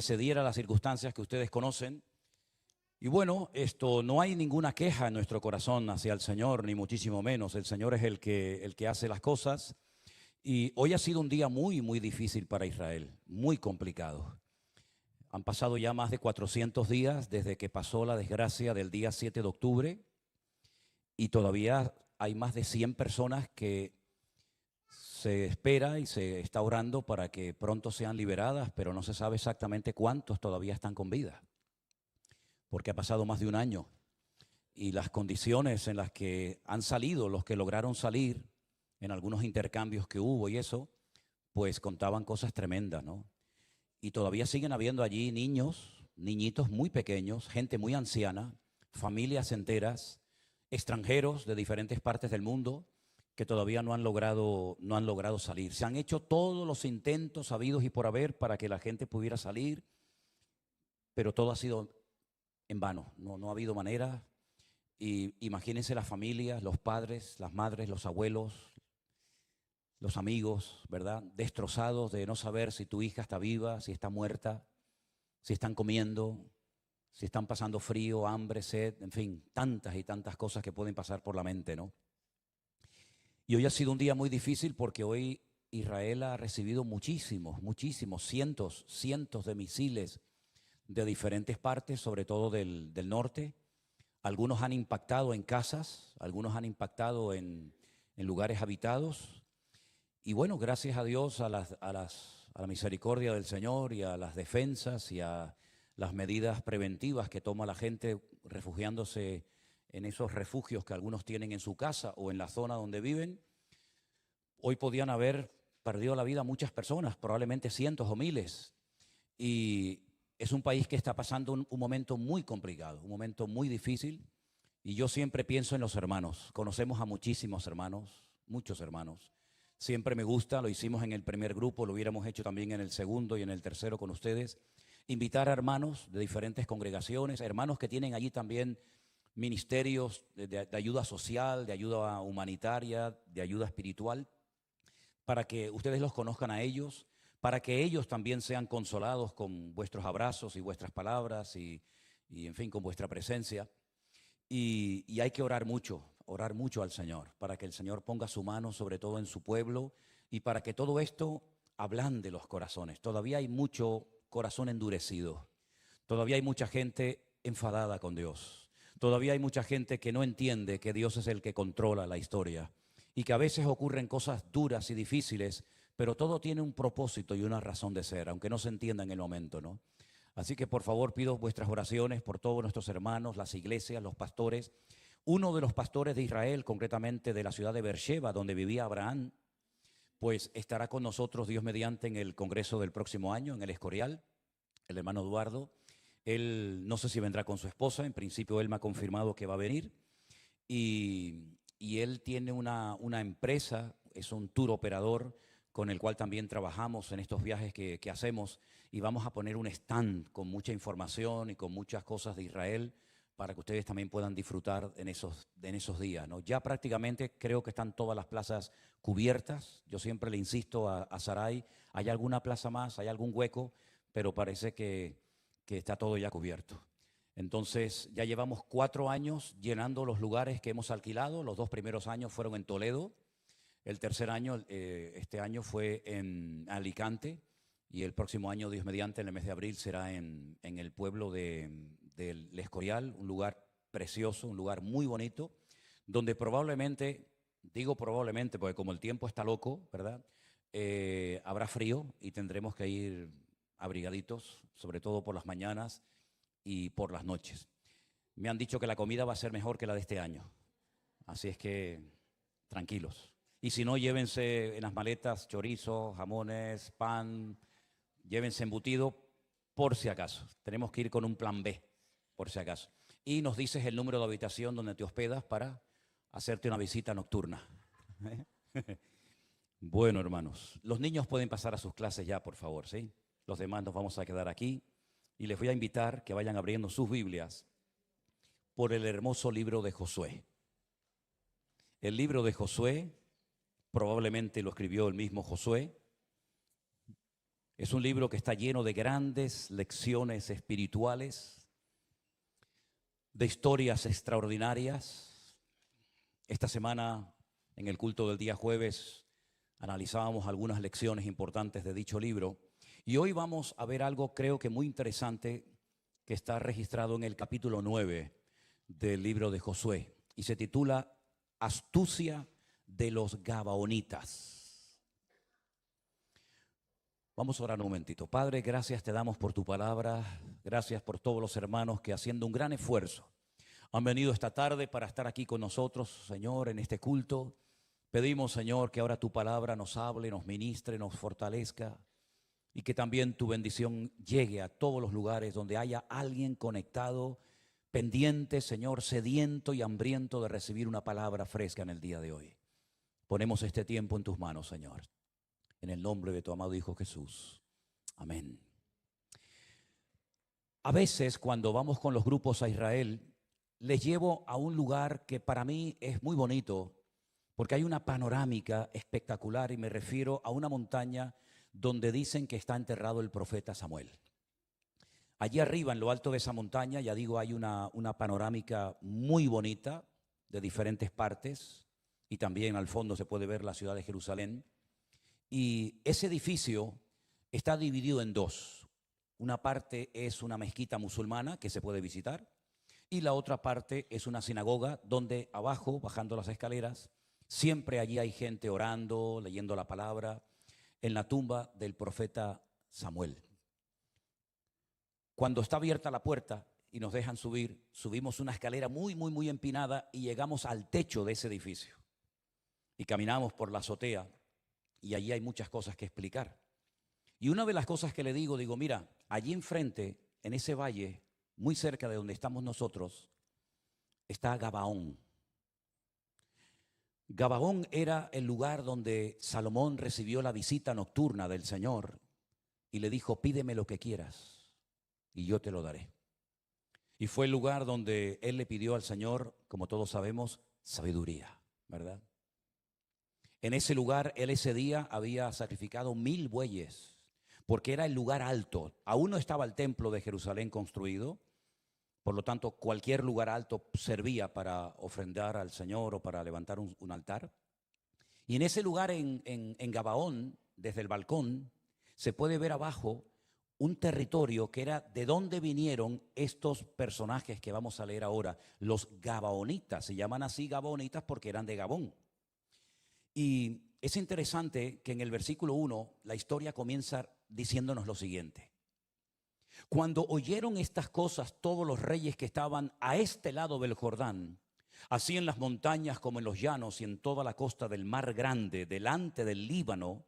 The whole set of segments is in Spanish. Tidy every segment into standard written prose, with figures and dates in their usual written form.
que se diera las circunstancias que ustedes conocen. Y bueno, no hay ninguna queja en nuestro corazón hacia el Señor, ni muchísimo menos. El Señor es el que hace las cosas. Y hoy ha sido un día muy, muy difícil para Israel, muy complicado. Han pasado ya más de 400 días desde que pasó la desgracia del día 7 de octubre y todavía hay más de 100 personas que se espera y se está orando para que pronto sean liberadas, pero no se sabe exactamente cuántos todavía están con vida, porque ha pasado más de un año y las condiciones en las que han salido, los que lograron salir en algunos intercambios que hubo y eso, pues contaban cosas tremendas, ¿no? Y todavía siguen habiendo allí niños, niñitos muy pequeños, gente muy anciana, familias enteras, extranjeros de diferentes partes del mundo que todavía no han logrado salir. Se han hecho todos los intentos habidos y por haber para que la gente pudiera salir, pero todo ha sido en vano, no ha habido manera. Y imagínense las familias, los padres, las madres, los abuelos, los amigos, ¿verdad? Destrozados de no saber si tu hija está viva, si está muerta, si están comiendo, si están pasando frío, hambre, sed, en fin, tantas y tantas cosas que pueden pasar por la mente, ¿no? Y hoy ha sido un día muy difícil porque hoy Israel ha recibido muchísimos, cientos de misiles de diferentes partes, sobre todo del norte. Algunos han impactado en casas, algunos han impactado en lugares habitados. Y bueno, gracias a Dios, a la misericordia del Señor y a las defensas y a las medidas preventivas que toma la gente refugiándose en esos refugios que algunos tienen en su casa o en la zona donde viven, hoy podían haber perdido la vida muchas personas, probablemente cientos o miles. Y es un país que está pasando un momento muy complicado, un momento muy difícil. Y yo siempre pienso en los hermanos. Conocemos a muchísimos hermanos, muchos hermanos. Siempre me gusta, lo hicimos en el primer grupo, lo hubiéramos hecho también en el segundo y en el tercero con ustedes, invitar a hermanos de diferentes congregaciones, hermanos que tienen allí también ministerios de ayuda social, de ayuda humanitaria, de ayuda espiritual, para que ustedes los conozcan a ellos, para que ellos también sean consolados con vuestros abrazos y vuestras palabras y en fin, con vuestra presencia. Y hay que orar mucho al Señor, para que el Señor ponga su mano sobre todo en su pueblo y para que todo esto ablande los corazones. Todavía hay mucho corazón endurecido, todavía hay mucha gente enfadada con Dios, todavía hay mucha gente que no entiende que Dios es el que controla la historia y que a veces ocurren cosas duras y difíciles, pero todo tiene un propósito y una razón de ser, aunque no se entienda en el momento, ¿no? Así que por favor pido vuestras oraciones por todos nuestros hermanos, las iglesias, los pastores. Uno de los pastores de Israel, concretamente de la ciudad de Beersheba, donde vivía Abraham, pues estará con nosotros, Dios mediante, en el congreso del próximo año, en el Escorial, el hermano Eduardo. Él no sé si vendrá con su esposa, en principio él me ha confirmado que va a venir. Y él tiene una empresa, es un tour operador con el cual también trabajamos en estos viajes que hacemos y vamos a poner un stand con mucha información y con muchas cosas de Israel para que ustedes también puedan disfrutar en esos días, ¿no? Ya prácticamente creo que están todas las plazas cubiertas. Yo siempre le insisto a Saray, ¿hay alguna plaza más? ¿Hay algún hueco? Pero parece que está todo ya cubierto. Entonces ya llevamos 4 años llenando los lugares que hemos alquilado. Los 2 primeros años fueron en Toledo. El tercer año, este año fue en Alicante y el próximo año, Dios mediante, en el mes de abril será en el pueblo del Escorial, un lugar precioso, un lugar muy bonito, donde probablemente, digo probablemente porque como el tiempo está loco, ¿verdad? Habrá frío y tendremos que ir abrigaditos, sobre todo por las mañanas y por las noches. Me han dicho que la comida va a ser mejor que la de este año, así es que tranquilos. Y si no, llévense en las maletas chorizo, jamones, pan, llévense embutido por si acaso. Tenemos que ir con un plan B, por si acaso. Y nos dices el número de habitación donde te hospedas para hacerte una visita nocturna. Bueno, hermanos, los niños pueden pasar a sus clases ya, por favor, ¿sí? Los demás nos vamos a quedar aquí y les voy a invitar que vayan abriendo sus Biblias por el hermoso libro de Josué. El libro de Josué probablemente lo escribió el mismo Josué. Es un libro que está lleno de grandes lecciones espirituales, de historias extraordinarias. Esta semana, en el culto del día jueves, analizábamos algunas lecciones importantes de dicho libro. Y hoy vamos a ver algo, creo que muy interesante, que está registrado en el capítulo 9 del libro de Josué. Y se titula Astucia de los Gabaonitas. Vamos a orar un momentito. Padre, gracias te damos por tu palabra. Gracias por todos los hermanos que haciendo un gran esfuerzo han venido esta tarde para estar aquí con nosotros, Señor, en este culto. Pedimos, Señor, que ahora tu palabra nos hable, nos ministre, nos fortalezca y que también tu bendición llegue a todos los lugares donde haya alguien conectado, pendiente, Señor, sediento y hambriento de recibir una palabra fresca en el día de hoy. Ponemos este tiempo en tus manos, Señor. En el nombre de tu amado Hijo Jesús. Amén. A veces cuando vamos con los grupos a Israel, les llevo a un lugar que para mí es muy bonito, porque hay una panorámica espectacular y me refiero a una montaña donde dicen que está enterrado el profeta Samuel. Allí arriba, en lo alto de esa montaña, ya digo, hay una panorámica muy bonita de diferentes partes y también al fondo se puede ver la ciudad de Jerusalén. Y ese edificio está dividido en dos. Una parte es una mezquita musulmana que se puede visitar y la otra parte es una sinagoga donde abajo, bajando las escaleras, siempre allí hay gente orando, leyendo la palabra, en la tumba del profeta Samuel. Cuando está abierta la puerta y nos dejan subir, subimos una escalera muy empinada y llegamos al techo de ese edificio. Y caminamos por la azotea. Y allí hay muchas cosas que explicar. Y una de las cosas que le digo, mira, allí enfrente, en ese valle, muy cerca de donde estamos nosotros, está Gabaón. Gabaón era el lugar donde Salomón recibió la visita nocturna del Señor y le dijo, pídeme lo que quieras y yo te lo daré. Y fue el lugar donde él le pidió al Señor, como todos sabemos, sabiduría, ¿verdad? En ese lugar, él ese día había sacrificado 1000 bueyes, porque era el lugar alto. Aún no estaba el templo de Jerusalén construido, por lo tanto, cualquier lugar alto servía para ofrendar al Señor o para levantar un altar. Y en ese lugar, en Gabaón, desde el balcón, se puede ver abajo un territorio que era de donde vinieron estos personajes que vamos a leer ahora, los Gabaonitas. Se llaman así Gabaonitas porque eran de Gabón. Y es interesante que en el versículo 1 la historia comienza diciéndonos lo siguiente. Cuando oyeron estas cosas todos los reyes que estaban a este lado del Jordán, así en las montañas como en los llanos y en toda la costa del mar grande, delante del Líbano,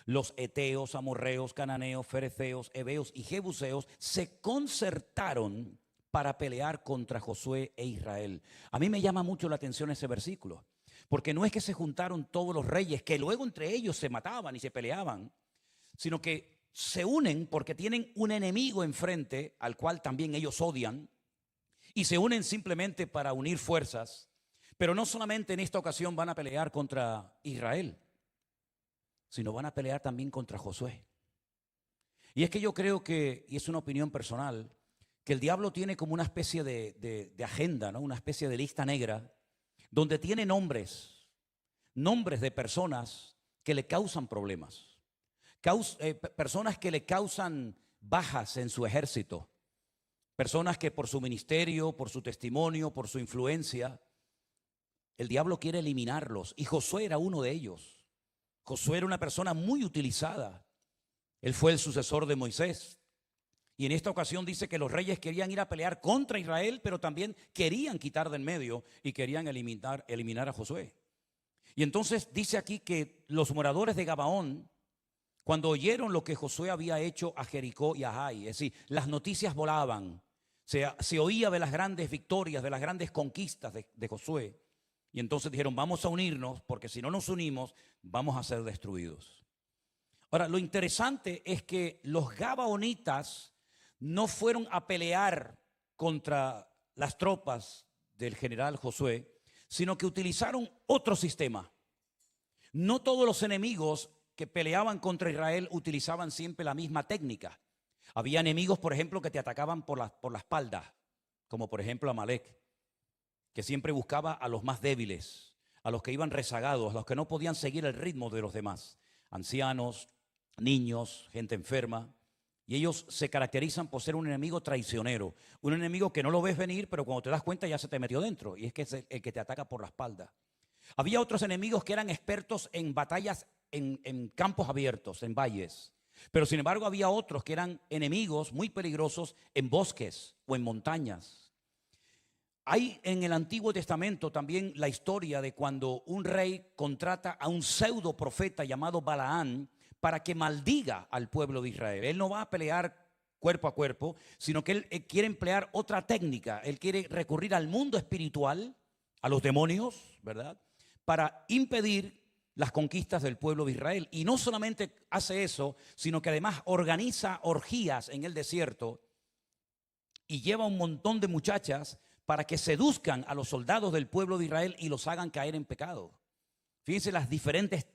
los heteos, amorreos, cananeos, fereceos, heveos y jebuseos se concertaron para pelear contra Josué e Israel. A mí me llama mucho la atención ese versículo. Porque no es que se juntaron todos los reyes, que luego entre ellos se mataban y se peleaban, sino que se unen porque tienen un enemigo enfrente al cual también ellos odian y se unen simplemente para unir fuerzas. Pero no solamente en esta ocasión van a pelear contra Israel, sino van a pelear también contra Josué. Y es que yo creo que, y es una opinión personal, que el diablo tiene como una especie de agenda, ¿no? Una especie de lista negra, donde tiene nombres de personas que le causan problemas, personas que le causan bajas en su ejército, personas que por su ministerio, por su testimonio, por su influencia, el diablo quiere eliminarlos. Y Josué era uno de ellos. Josué era una persona muy utilizada. Él fue el sucesor de Moisés. Y en esta ocasión dice que los reyes querían ir a pelear contra Israel, pero también querían quitar del medio y querían eliminar a Josué. Y entonces dice aquí que los moradores de Gabaón, cuando oyeron lo que Josué había hecho a Jericó y a Jai, es decir, las noticias volaban, se oía de las grandes victorias, de las grandes conquistas de Josué. Y entonces dijeron, vamos a unirnos, porque si no nos unimos, vamos a ser destruidos. Ahora, lo interesante es que los gabaonitas no fueron a pelear contra las tropas del general Josué, sino que utilizaron otro sistema. No todos los enemigos que peleaban contra Israel utilizaban siempre la misma técnica. Había enemigos, por ejemplo, que te atacaban por la espalda, como por ejemplo Amalek, que siempre buscaba a los más débiles, a los que iban rezagados, a los que no podían seguir el ritmo de los demás, ancianos, niños, gente enferma. Y ellos se caracterizan por ser un enemigo traicionero, un enemigo que no lo ves venir, pero cuando te das cuenta ya se te metió dentro, y es que es el que te ataca por la espalda. Había otros enemigos que eran expertos en batallas en campos abiertos, en valles. Pero sin embargo había otros que eran enemigos muy peligrosos en bosques o en montañas. Hay en el Antiguo Testamento también la historia de cuando un rey contrata a un pseudo profeta llamado Balaán para que maldiga al pueblo de Israel. Él no va a pelear cuerpo a cuerpo, sino que él quiere emplear otra técnica. Él quiere recurrir al mundo espiritual, a los demonios, ¿verdad?, para impedir las conquistas del pueblo de Israel. Y no solamente hace eso, sino que además organiza orgías en el desierto y lleva un montón de muchachas para que seduzcan a los soldados del pueblo de Israel y los hagan caer en pecado. Fíjense las diferentes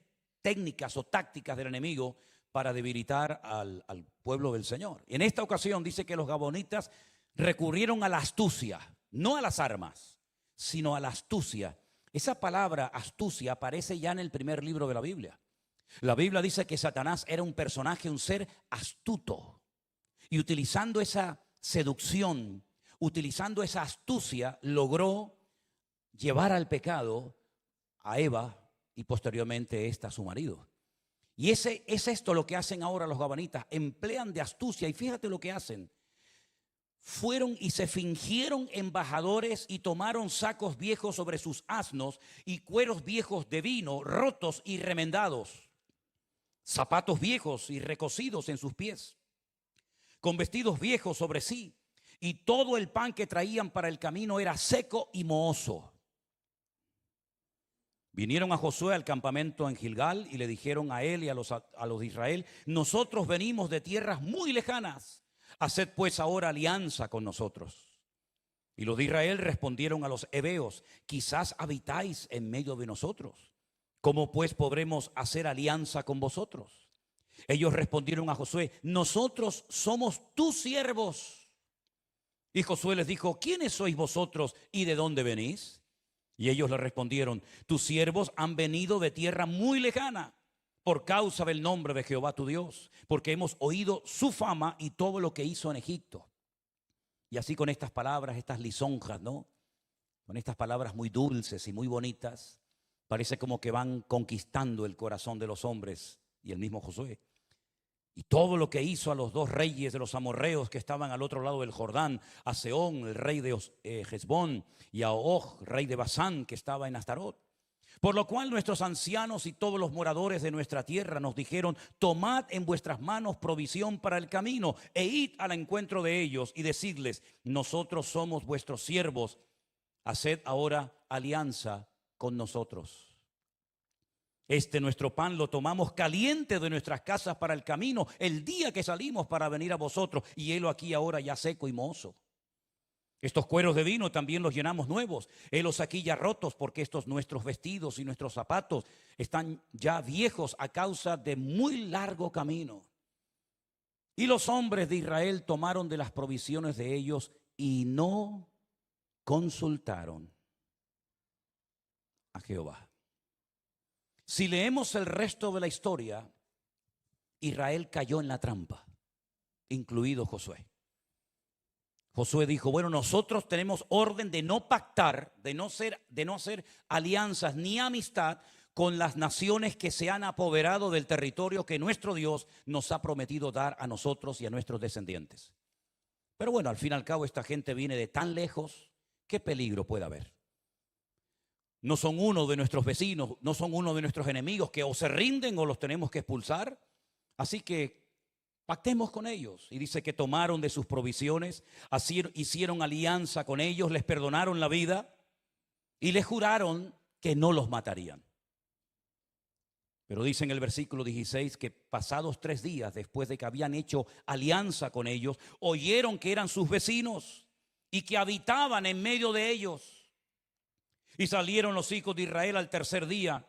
técnicas o tácticas del enemigo para debilitar al pueblo del Señor. En esta ocasión dice que los gabonitas recurrieron a la astucia, no a las armas, sino a la astucia. Esa palabra astucia aparece ya en el primer libro de la Biblia. La Biblia dice que Satanás era un personaje, un ser astuto. Y utilizando esa seducción, utilizando esa astucia, logró llevar al pecado a Eva y posteriormente esta a su marido. Y es esto lo que hacen ahora los gabonitas, emplean de astucia. Y fíjate lo que hacen. Fueron y se fingieron embajadores y tomaron sacos viejos sobre sus asnos y cueros viejos de vino, rotos y remendados, zapatos viejos y recocidos en sus pies, con vestidos viejos sobre sí, y todo el pan que traían para el camino era seco y mohoso. Vinieron a Josué al campamento en Gilgal y le dijeron a él y a los de Israel: nosotros venimos de tierras muy lejanas. Haced pues ahora alianza con nosotros. Y los de Israel respondieron a los heveos: quizás habitáis en medio de nosotros. ¿Cómo pues podremos hacer alianza con vosotros? Ellos respondieron a Josué: nosotros somos tus siervos. Y Josué les dijo: ¿quiénes sois vosotros y de dónde venís? Y ellos le respondieron: tus siervos han venido de tierra muy lejana, por causa del nombre de Jehová tu Dios, porque hemos oído su fama y todo lo que hizo en Egipto. Y así con estas palabras, estas lisonjas, ¿no? Con estas palabras muy dulces y muy bonitas, parece como que van conquistando el corazón de los hombres y el mismo Josué. Y todo lo que hizo a los dos reyes de los amorreos que estaban al otro lado del Jordán, a Sehón, el rey de Hesbón, y a Og, rey de Basán, que estaba en Astarot. Por lo cual nuestros ancianos y todos los moradores de nuestra tierra nos dijeron: tomad en vuestras manos provisión para el camino e id al encuentro de ellos y decidles: nosotros somos vuestros siervos, haced ahora alianza con nosotros. Nuestro pan lo tomamos caliente de nuestras casas para el camino el día que salimos para venir a vosotros, y helo aquí ahora ya seco y mohoso. Estos cueros de vino también los llenamos nuevos. Helos aquí ya rotos, porque estos nuestros vestidos y nuestros zapatos están ya viejos a causa de muy largo camino. Y los hombres de Israel tomaron de las provisiones de ellos y no consultaron a Jehová. Si leemos el resto de la historia, Israel cayó en la trampa, incluido Josué. Josué dijo: bueno, nosotros tenemos orden de no pactar, de no hacer alianzas ni amistad con las naciones que se han apoderado del territorio que nuestro Dios nos ha prometido dar a nosotros y a nuestros descendientes. Pero bueno, al fin y al cabo esta gente viene de tan lejos, ¿qué peligro puede haber? No son uno de nuestros vecinos, no son uno de nuestros enemigos que o se rinden o los tenemos que expulsar. Así que pactemos con ellos. Y dice que tomaron de sus provisiones, así hicieron alianza con ellos, les perdonaron la vida y les juraron que no los matarían. Pero dice en el versículo 16 que pasados 3 días después de que habían hecho alianza con ellos, oyeron que eran sus vecinos y que habitaban en medio de ellos. Y salieron los hijos de Israel al tercer día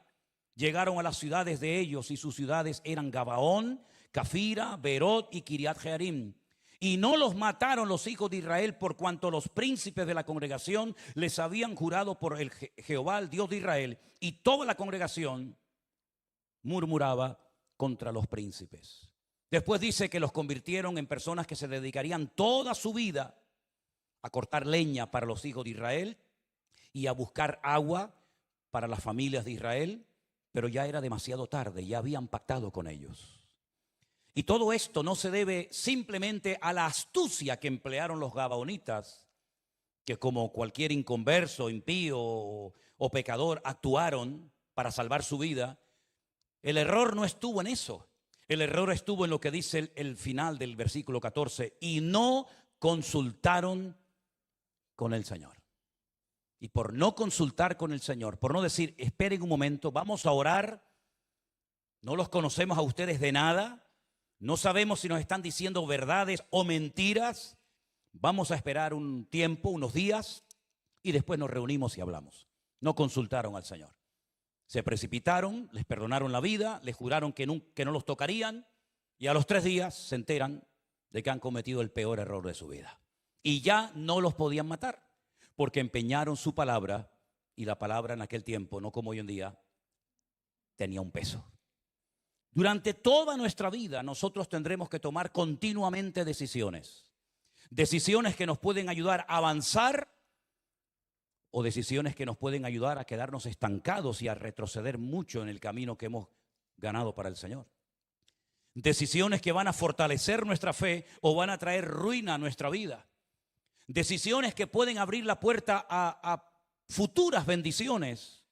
Llegaron a las ciudades de ellos y sus ciudades eran Gabaón, Cafira, Berot y Kiriat Jearim. Y no los mataron los hijos de Israel por cuanto los príncipes de la congregación les habían jurado por el Jehová, el Dios de Israel. Y toda la congregación murmuraba contra los príncipes. Después dice que los convirtieron en personas que se dedicarían toda su vida a cortar leña para los hijos de Israel y a buscar agua para las familias de Israel, pero ya era demasiado tarde, ya habían pactado con ellos. Y todo esto no se debe simplemente a la astucia que emplearon los gabaonitas, que como cualquier inconverso, impío o pecador actuaron para salvar su vida. El error no estuvo en eso. El error estuvo en lo que dice el final del versículo 14. Y no consultaron con el Señor. Y por no consultar con el Señor, por no decir, esperen un momento, vamos a orar, no los conocemos a ustedes de nada, no sabemos si nos están diciendo verdades o mentiras, vamos a esperar un tiempo, unos días, y después nos reunimos y hablamos. No consultaron al Señor. Se precipitaron, les perdonaron la vida, les juraron que no los tocarían, y a los 3 días se enteran de que han cometido el peor error de su vida. Y ya no los podían matar, porque empeñaron su palabra, y la palabra en aquel tiempo, no como hoy en día, tenía un peso. Durante toda nuestra vida nosotros tendremos que tomar continuamente decisiones. Decisiones que nos pueden ayudar a avanzar o decisiones que nos pueden ayudar a quedarnos estancados y a retroceder mucho en el camino que hemos ganado para el Señor. Decisiones que van a fortalecer nuestra fe o van a traer ruina a nuestra vida. Decisiones que pueden abrir la puerta a futuras bendiciones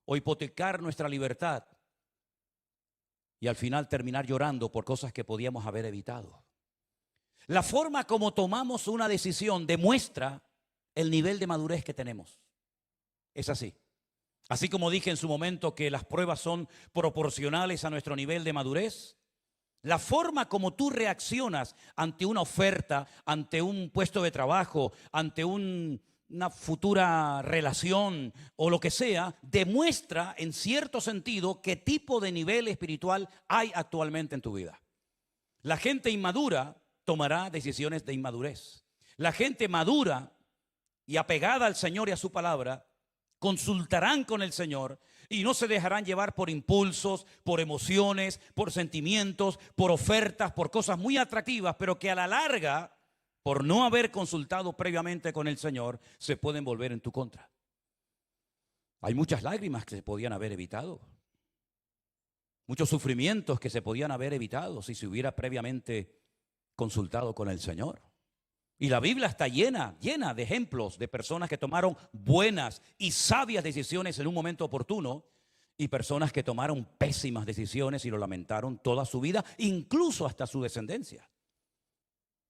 o hipotecar nuestra libertad. Y al final terminar llorando por cosas que podíamos haber evitado. La forma como tomamos una decisión demuestra el nivel de madurez que tenemos. Es así. Así como dije en su momento que las pruebas son proporcionales a nuestro nivel de madurez, la forma como tú reaccionas ante una oferta, ante un puesto de trabajo, ante una futura relación o lo que sea, demuestra en cierto sentido qué tipo de nivel espiritual hay actualmente en tu vida. La gente inmadura tomará decisiones de inmadurez. La gente madura y apegada al Señor y a su palabra consultarán con el Señor y no se dejarán llevar por impulsos, por emociones, por sentimientos, por ofertas, por cosas muy atractivas, pero que a la larga, por no haber consultado previamente con el Señor, se pueden volver en tu contra. Hay muchas lágrimas que se podían haber evitado. Muchos sufrimientos que se podían haber evitado si se hubiera previamente consultado con el Señor. Y la Biblia está llena de ejemplos de personas que tomaron buenas y sabias decisiones en un momento oportuno y personas que tomaron pésimas decisiones y lo lamentaron toda su vida, incluso hasta su descendencia.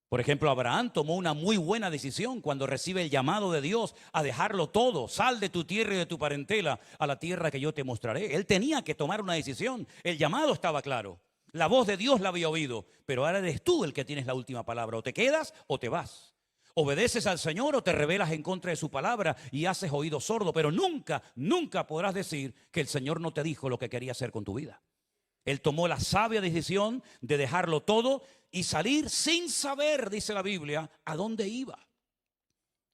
Por ejemplo, Abraham tomó una muy buena decisión cuando recibe el llamado de Dios a dejarlo todo. Sal de tu tierra y de tu parentela a la tierra que yo te mostraré. Él tenía que tomar una decisión. El llamado estaba claro. La voz de Dios la había oído. Pero ahora eres tú el que tienes la última palabra. O te quedas o te vas. Obedeces al Señor o te rebelas en contra de su palabra y haces oído sordo. Pero nunca podrás decir que el Señor no te dijo lo que quería hacer con tu vida. Él tomó la sabia decisión de dejarlo todo y salir sin saber, dice la Biblia, a dónde iba.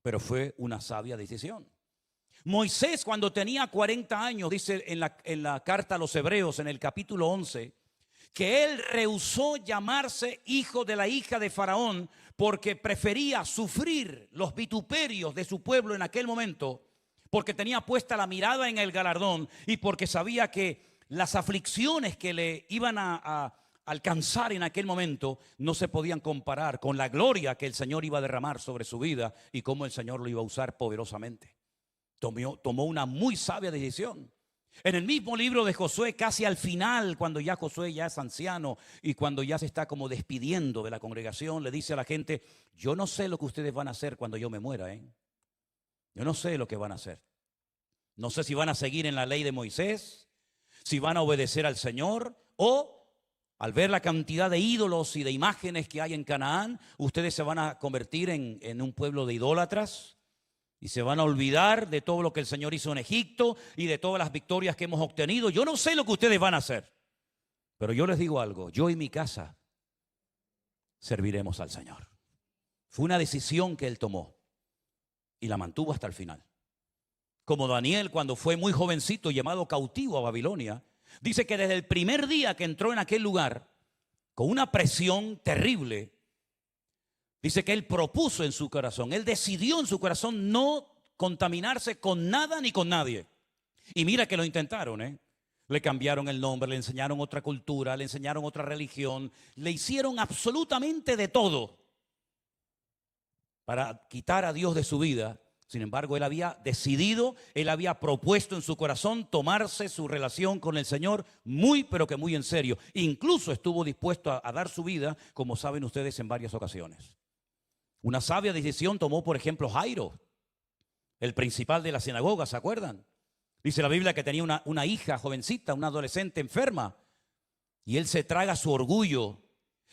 Pero fue una sabia decisión. Moisés, cuando tenía 40 años, dice en la carta a los Hebreos, en el capítulo 11, que él rehusó llamarse hijo de la hija de Faraón porque prefería sufrir los vituperios de su pueblo en aquel momento, porque tenía puesta la mirada en el galardón y porque sabía que las aflicciones que le iban a alcanzar en aquel momento no se podían comparar con la gloria que el Señor iba a derramar sobre su vida y cómo el Señor lo iba a usar poderosamente. Tomó una muy sabia decisión. En el mismo libro de Josué, casi al final, cuando ya Josué ya es anciano y cuando ya se está como despidiendo de la congregación, le dice a la gente: yo no sé lo que ustedes van a hacer cuando yo me muera, Yo no sé lo que van a hacer. No sé si van a seguir en la ley de Moisés, si van a obedecer al Señor, o al ver la cantidad de ídolos y de imágenes que hay en Canaán, ustedes se van a convertir en un pueblo de idólatras. Y se van a olvidar de todo lo que el Señor hizo en Egipto y de todas las victorias que hemos obtenido. Yo no sé lo que ustedes van a hacer, pero yo les digo algo, yo y mi casa serviremos al Señor. Fue una decisión que él tomó y la mantuvo hasta el final. Como Daniel, cuando fue muy jovencito, llamado cautivo a Babilonia, dice que desde el primer día que entró en aquel lugar, con una presión terrible, dice que él propuso en su corazón, él decidió en su corazón no contaminarse con nada ni con nadie. Y mira que lo intentaron, ¿eh? Le cambiaron el nombre, le enseñaron otra cultura, le enseñaron otra religión, le hicieron absolutamente de todo para quitar a Dios de su vida. Sin embargo, él había decidido, él había propuesto en su corazón tomarse su relación con el Señor muy, pero que muy en serio. Incluso estuvo dispuesto a dar su vida, como saben ustedes, en varias ocasiones. Una sabia decisión tomó, por ejemplo, Jairo, el principal de la sinagoga, ¿se acuerdan? Dice la Biblia que tenía una hija jovencita, una adolescente enferma, y él se traga su orgullo.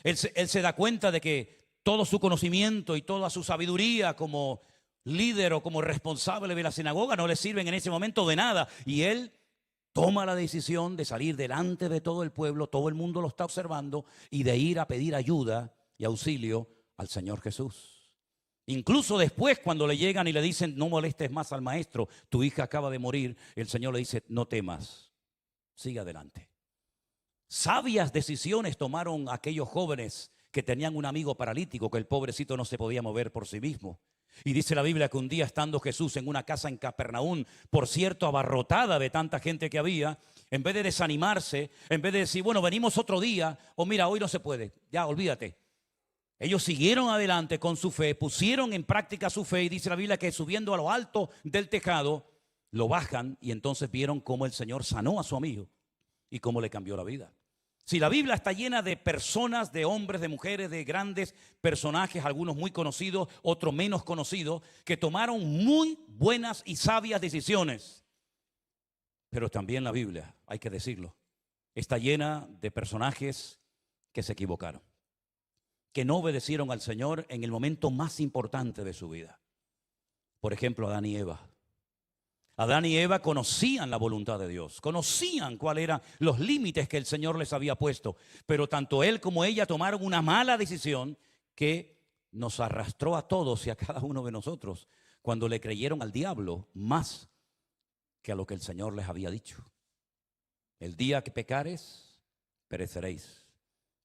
Él se da cuenta de que todo su conocimiento y toda su sabiduría como líder o como responsable de la sinagoga no le sirven en ese momento de nada. Y él toma la decisión de salir delante de todo el pueblo, todo el mundo lo está observando, y de ir a pedir ayuda y auxilio al Señor Jesús. Incluso después, cuando le llegan y le dicen, no molestes más al maestro, tu hija acaba de morir, el Señor le dice, no temas, sigue adelante. Sabias decisiones tomaron aquellos jóvenes que tenían un amigo paralítico, que el pobrecito no se podía mover por sí mismo. Y dice la Biblia que un día, estando Jesús en una casa en Capernaum, por cierto abarrotada de tanta gente que había, en vez de desanimarse, en vez de decir, bueno, venimos otro día, o mira, hoy no se puede, ya olvídate. Ellos siguieron adelante con su fe, pusieron en práctica su fe, y dice la Biblia que subiendo a lo alto del tejado, lo bajan y entonces vieron cómo el Señor sanó a su amigo y cómo le cambió la vida. Si la Biblia está llena de personas, de hombres, de mujeres, de grandes personajes, algunos muy conocidos, otros menos conocidos, que tomaron muy buenas y sabias decisiones. Pero también la Biblia, hay que decirlo, está llena de personajes que se equivocaron, que no obedecieron al Señor en el momento más importante de su vida. Por ejemplo, Adán y Eva. Adán y Eva conocían la voluntad de Dios, conocían cuáles eran los límites que el Señor les había puesto, pero tanto él como ella tomaron una mala decisión que nos arrastró a todos y a cada uno de nosotros cuando le creyeron al diablo más que a lo que el Señor les había dicho. El día que pecares, pereceréis.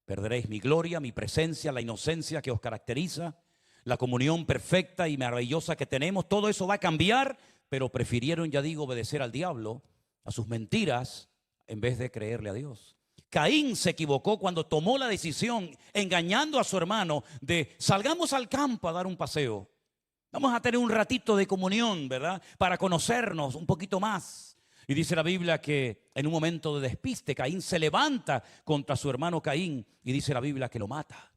Perderéis mi gloria, mi presencia, la inocencia que os caracteriza, la comunión perfecta y maravillosa que tenemos. Todo eso va a cambiar, pero prefirieron, ya digo, obedecer al diablo, a sus mentiras, en vez de creerle a Dios. Caín se equivocó cuando tomó la decisión, engañando a su hermano, de salgamos al campo a dar un paseo. Vamos a tener un ratito de comunión, ¿verdad? Para conocernos un poquito más. Y dice la Biblia que en un momento de despiste, Caín se levanta contra su hermano Caín y dice la Biblia que lo mata.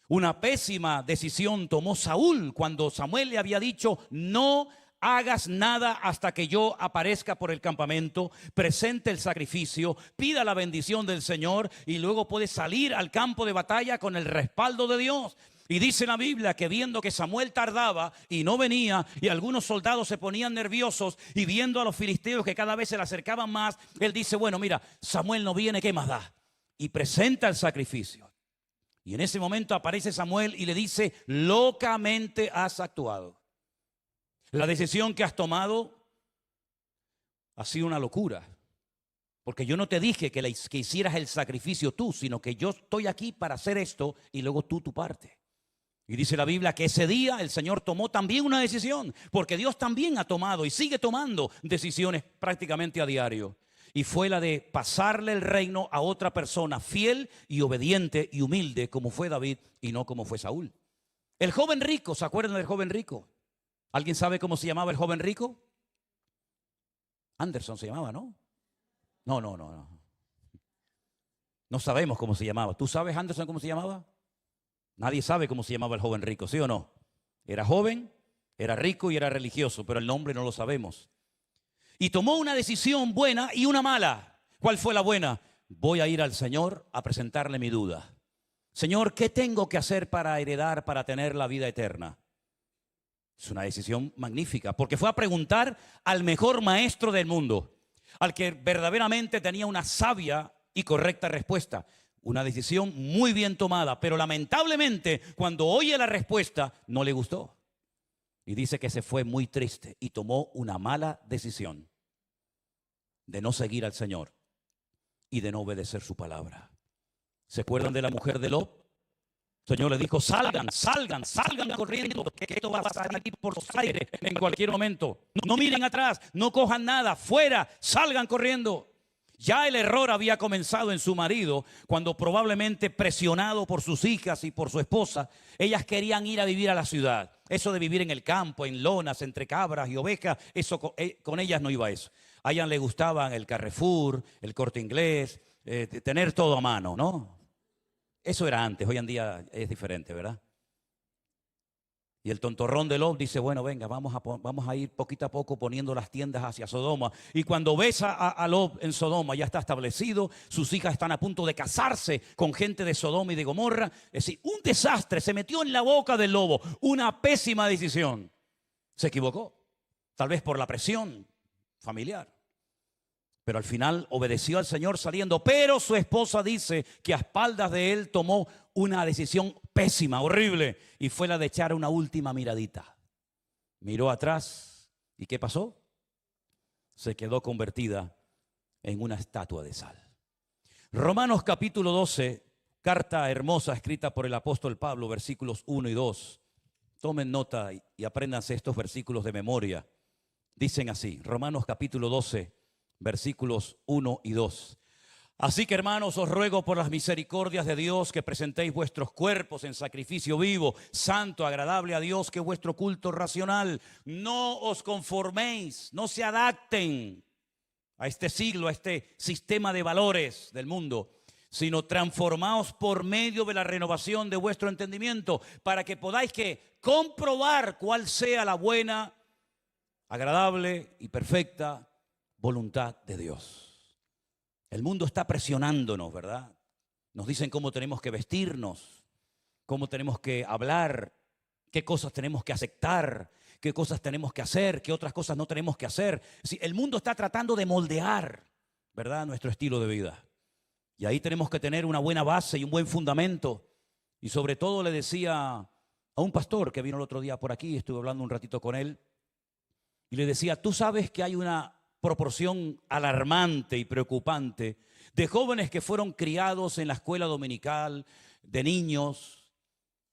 Una pésima decisión tomó Saúl cuando Samuel le había dicho, no hagas nada hasta que yo aparezca por el campamento, presente el sacrificio, pida la bendición del Señor y luego puede salir al campo de batalla con el respaldo de Dios. Y dice la Biblia que viendo que Samuel tardaba y no venía, y algunos soldados se ponían nerviosos, y viendo a los filisteos que cada vez se le acercaban más, él dice, bueno, mira, Samuel no viene, ¿qué más da? Y presenta el sacrificio. Y en ese momento aparece Samuel y le dice, locamente has actuado. La decisión que has tomado ha sido una locura. Porque yo no te dije que hicieras el sacrificio tú, sino que yo estoy aquí para hacer esto y luego tú tu parte. Y dice la Biblia que ese día el Señor tomó también una decisión, porque Dios también ha tomado y sigue tomando decisiones prácticamente a diario. Y fue la de pasarle el reino a otra persona fiel y obediente y humilde como fue David y no como fue Saúl. El joven rico, ¿se acuerdan del joven rico? ¿Alguien sabe cómo se llamaba el joven rico? Anderson se llamaba, ¿no? No. No sabemos cómo se llamaba. ¿Tú sabes, Anderson, cómo se llamaba? Nadie sabe cómo se llamaba el joven rico, ¿sí o no? Era joven, era rico y era religioso, pero el nombre no lo sabemos. Y tomó una decisión buena y una mala. ¿Cuál fue la buena? Voy a ir al Señor a presentarle mi duda. Señor, ¿qué tengo que hacer para heredar, para tener la vida eterna? Es una decisión magnífica, porque fue a preguntar al mejor maestro del mundo, al que verdaderamente tenía una sabia y correcta respuesta. Una decisión muy bien tomada, pero lamentablemente cuando oye la respuesta no le gustó. Y dice que se fue muy triste y tomó una mala decisión de no seguir al Señor y de no obedecer su palabra. ¿Se acuerdan de la mujer de Lot? El Señor le dijo, salgan corriendo, que esto va a salir por los aires en cualquier momento. No miren atrás, no cojan nada, fuera, salgan corriendo. Ya el error había comenzado en su marido cuando probablemente presionado por sus hijas y por su esposa, ellas querían ir a vivir a la ciudad. Eso de vivir en el campo, en lonas, entre cabras y ovejas, eso con ellas no iba eso. A ellas les gustaban el Carrefour, el Corte Inglés, tener todo a mano, ¿no? Eso era antes, hoy en día es diferente, ¿verdad? Y el tontorrón de Lot dice, bueno, venga, vamos a ir poquito a poco poniendo las tiendas hacia Sodoma. Y cuando ves a Lot en Sodoma, ya está establecido, sus hijas están a punto de casarse con gente de Sodoma y de Gomorra. Es decir, un desastre, se metió en la boca del lobo, una pésima decisión. Se equivocó, tal vez por la presión familiar. Pero al final obedeció al Señor saliendo. Pero su esposa dice que a espaldas de él tomó una decisión pésima, horrible. Y fue la de echar una última miradita. Miró atrás. ¿Y qué pasó? Se quedó convertida en una estatua de sal. Romanos capítulo 12, carta hermosa escrita por el apóstol Pablo, versículos 1 y 2. Tomen nota y apréndanse estos versículos de memoria. Dicen así, Romanos capítulo 12, versículos 1 y 2. Así que, hermanos, os ruego por las misericordias de Dios que presentéis vuestros cuerpos en sacrificio vivo, santo, agradable a Dios, que es vuestro culto racional. No os conforméis, no se adapten a este siglo, a este sistema de valores del mundo, sino transformaos por medio de la renovación de vuestro entendimiento, para que podáis que comprobar cuál sea la buena, agradable y perfecta voluntad de Dios. El mundo está presionándonos, ¿verdad? Nos dicen cómo tenemos que vestirnos, cómo tenemos que hablar, qué cosas tenemos que aceptar, qué cosas tenemos que hacer, qué otras cosas no tenemos que hacer. Sí, el mundo está tratando de moldear, ¿verdad?, nuestro estilo de vida. Y ahí tenemos que tener una buena base y un buen fundamento. Y sobre todo le decía a un pastor que vino el otro día por aquí, estuve hablando un ratito con él, y le decía, tú sabes que hay una proporción alarmante y preocupante de jóvenes que fueron criados en la escuela dominical, de niños,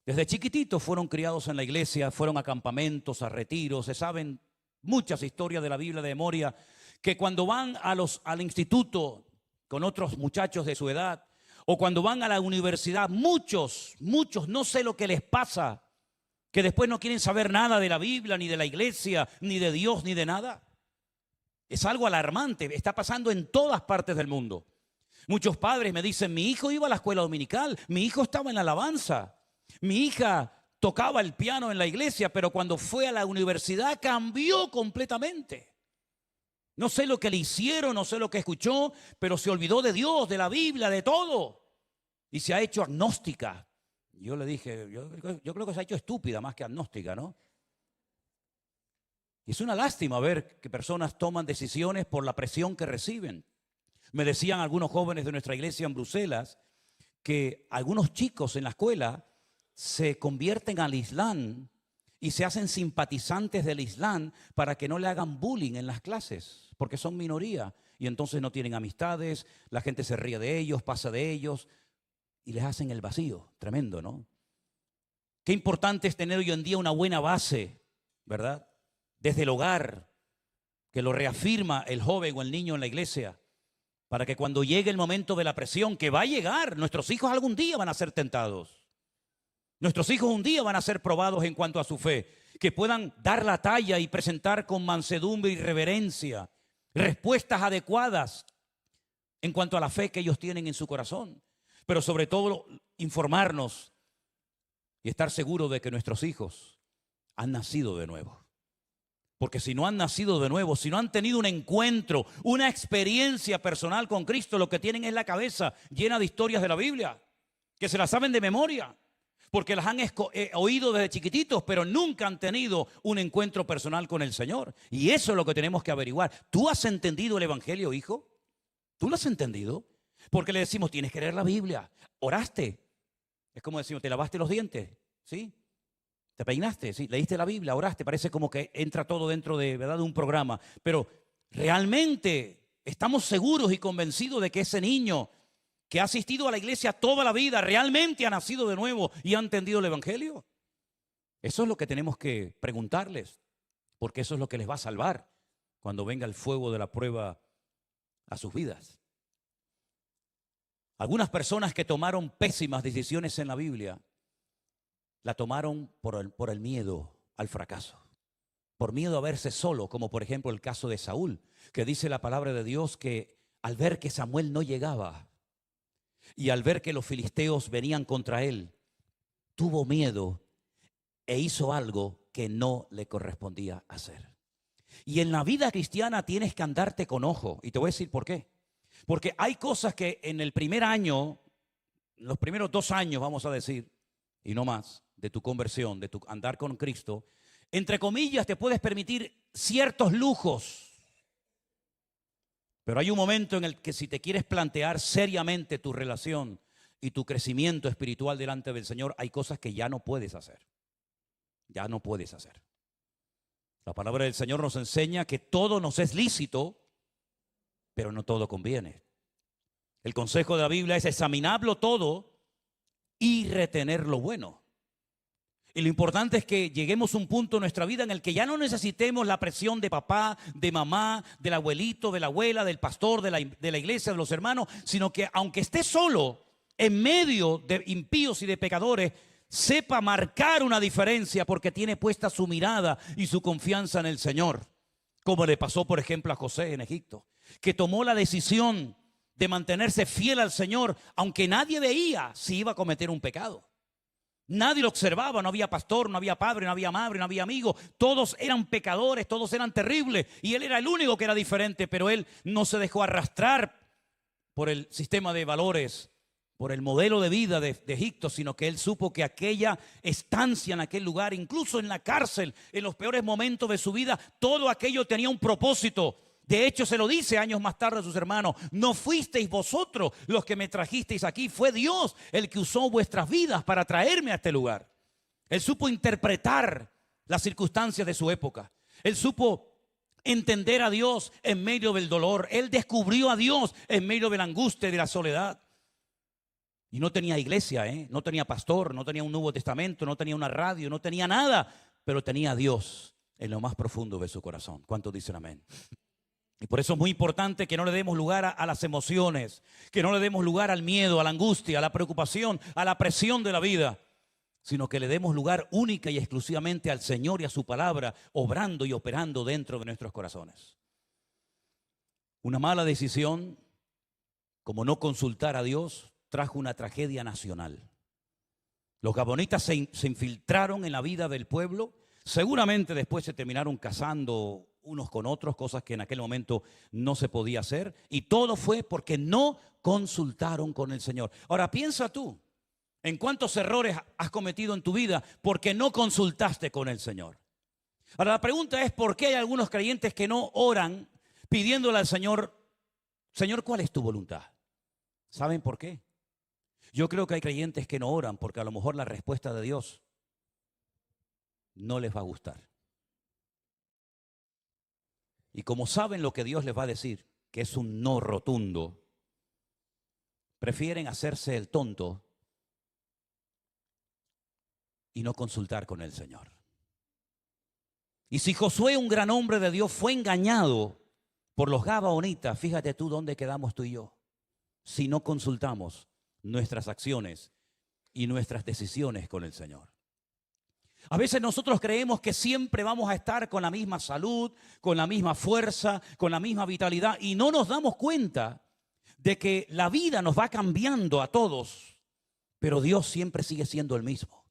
desde chiquititos fueron criados en la iglesia, fueron a campamentos, a retiros, se saben muchas historias de la Biblia de memoria, que cuando van al instituto con otros muchachos de su edad, o cuando van a la universidad, muchos, no sé lo que les pasa, que después no quieren saber nada de la Biblia, ni de la iglesia, ni de Dios, ni de nada. Es algo alarmante, está pasando en todas partes del mundo. Muchos padres me dicen, mi hijo iba a la escuela dominical, mi hijo estaba en la alabanza, mi hija tocaba el piano en la iglesia, pero cuando fue a la universidad cambió completamente. No sé lo que le hicieron, no sé lo que escuchó, pero se olvidó de Dios, de la Biblia, de todo. Y se ha hecho agnóstica. Yo le dije, yo creo que se ha hecho estúpida más que agnóstica, ¿no? Y es una lástima ver que personas toman decisiones por la presión que reciben. Me decían algunos jóvenes de nuestra iglesia en Bruselas que algunos chicos en la escuela se convierten al Islam y se hacen simpatizantes del Islam para que no le hagan bullying en las clases, porque son minoría y entonces no tienen amistades, la gente se ríe de ellos, pasa de ellos y les hacen el vacío. Tremendo, ¿no? Qué importante es tener hoy en día una buena base, ¿verdad? Desde el hogar, que lo reafirma el joven o el niño en la iglesia, para que cuando llegue el momento de la presión, que va a llegar, nuestros hijos algún día van a ser tentados. Nuestros hijos un día van a ser probados en cuanto a su fe, que puedan dar la talla y presentar con mansedumbre y reverencia respuestas adecuadas en cuanto a la fe que ellos tienen en su corazón. Pero sobre todo informarnos y estar seguros de que nuestros hijos han nacido de nuevo. Porque si no han nacido de nuevo, si no han tenido un encuentro, una experiencia personal con Cristo, lo que tienen es la cabeza llena de historias de la Biblia, que se las saben de memoria. porque las han oído desde chiquititos, pero nunca han tenido un encuentro personal con el Señor. Y eso es lo que tenemos que averiguar. ¿Tú has entendido el Evangelio, hijo? ¿Tú lo has entendido? Porque le decimos, tienes que leer la Biblia. ¿Oraste? Es como decimos, ¿te lavaste los dientes? ¿Sí? ¿Te peinaste? ¿Sí? ¿Leíste la Biblia? ¿Oraste? Parece como que entra todo dentro de, ¿verdad?, de un programa. Pero realmente estamos seguros y convencidos de que ese niño que ha asistido a la iglesia toda la vida, realmente ha nacido de nuevo y ha entendido el Evangelio. Eso es lo que tenemos que preguntarles, porque eso es lo que les va a salvar cuando venga el fuego de la prueba a sus vidas. Algunas personas que tomaron pésimas decisiones en la Biblia, la tomaron por el miedo al fracaso, por miedo a verse solo, como por ejemplo el caso de Saúl, que dice la palabra de Dios que al ver que Samuel no llegaba, y al ver que los filisteos venían contra él, tuvo miedo e hizo algo que no le correspondía hacer. Y en la vida cristiana tienes que andarte con ojo. Y te voy a decir por qué. Porque hay cosas que en el primer año, los primeros 2 años, vamos a decir, y no más, de tu conversión, de tu andar con Cristo, entre comillas, te puedes permitir ciertos lujos. Pero hay un momento en el que si te quieres plantear seriamente tu relación y tu crecimiento espiritual delante del Señor, hay cosas que ya no puedes hacer. Ya no puedes hacer. La palabra del Señor nos enseña que todo nos es lícito, pero no todo conviene. El consejo de la Biblia es examinarlo todo y retener lo bueno. Y lo importante es que lleguemos a un punto en nuestra vida en el que ya no necesitemos la presión de papá, de mamá, del abuelito, de la abuela, del pastor, de la iglesia, de los hermanos, sino que aunque esté solo, en medio de impíos y de pecadores, sepa marcar una diferencia porque tiene puesta su mirada y su confianza en el Señor. Como le pasó, por ejemplo, a José en Egipto, que tomó la decisión de mantenerse fiel al Señor, aunque nadie veía si iba a cometer un pecado. Nadie lo observaba, no había pastor, no había padre, no había madre, no había amigo. Todos eran pecadores, todos eran terribles. Y él era el único que era diferente, pero él no se dejó arrastrar por el sistema de valores, por el modelo de vida de Egipto, sino que él supo que aquella estancia en aquel lugar, incluso en la cárcel, en los peores momentos de su vida, todo aquello tenía un propósito. De hecho, se lo dice años más tarde a sus hermanos: no fuisteis vosotros los que me trajisteis aquí, fue Dios el que usó vuestras vidas para traerme a este lugar. Él supo interpretar las circunstancias de su época. Él supo entender a Dios en medio del dolor. Él descubrió a Dios en medio de la angustia y de la soledad. Y no tenía iglesia, no tenía pastor, no tenía un Nuevo Testamento, no tenía una radio, no tenía nada, pero tenía a Dios en lo más profundo de su corazón. ¿Cuántos dicen amén? Y por eso es muy importante que no le demos lugar a las emociones, que no le demos lugar al miedo, a la angustia, a la preocupación, a la presión de la vida, sino que le demos lugar única y exclusivamente al Señor y a su palabra, obrando y operando dentro de nuestros corazones. Una mala decisión, como no consultar a Dios, trajo una tragedia nacional. Los gabonitas se infiltraron en la vida del pueblo. Seguramente después se terminaron casando unos con otros, cosas que en aquel momento no se podía hacer, y todo fue porque no consultaron con el Señor. Ahora piensa tú, ¿en cuántos errores has cometido en tu vida porque no consultaste con el Señor? Ahora la pregunta es: ¿por qué hay algunos creyentes que no oran pidiéndole al Señor: Señor, ¿cuál es tu voluntad? ¿Saben por qué? Yo creo que hay creyentes que no oran porque a lo mejor la respuesta de Dios no les va a gustar. Y como saben lo que Dios les va a decir, que es un no rotundo, prefieren hacerse el tonto y no consultar con el Señor. Y si Josué, un gran hombre de Dios, fue engañado por los gabaonitas, fíjate tú dónde quedamos tú y yo, si no consultamos nuestras acciones y nuestras decisiones con el Señor. A veces nosotros creemos que siempre vamos a estar con la misma salud, con la misma fuerza, con la misma vitalidad, y no nos damos cuenta de que la vida nos va cambiando a todos, pero Dios siempre sigue siendo el mismo.